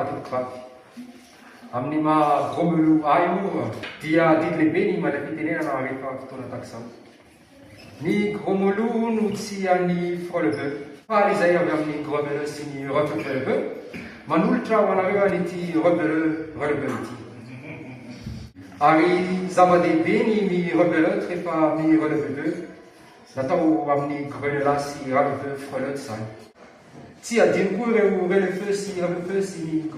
tout crack. Amnima Romelu Aïmour, dia dit les bénis, ma lapitene na arriva tout la taxa. Ni Romelu nous si ani frolebe. Pas les ailleurs vers ni gromele si ni reflebe. Manultra on arrive à niti rebelti. Ari zabade béni mi rebelle, très pas mi relebe. Natau amni grenela si relebe frelet sai. Si a din coup ou relebe si ni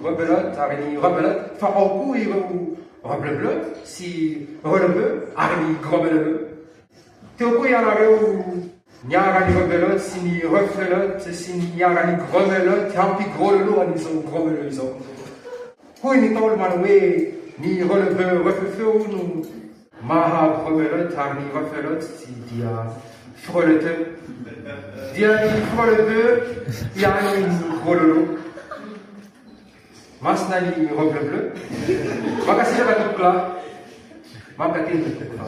rebelot, ari ni rebelot, fa au coup il ou rebelot, si relebe, ari ni gromele. Toko yana ou nyara ni rebelot, si ni reflelot, si ni nyara ni gromelot, hampi grolelo ani so gromelo iso. Kui ni tol manwe ni relebe reflefeu ou nous maha gromelot, ari ni reflelot, si dia frelete. Dia ni frelete, dia ni grolelo. Masna ni rebelbleu. Maka si jaba tout là. Maka tin tout là.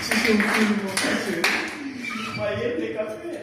Si c'est une fille, c'est. Voyez, les cafés.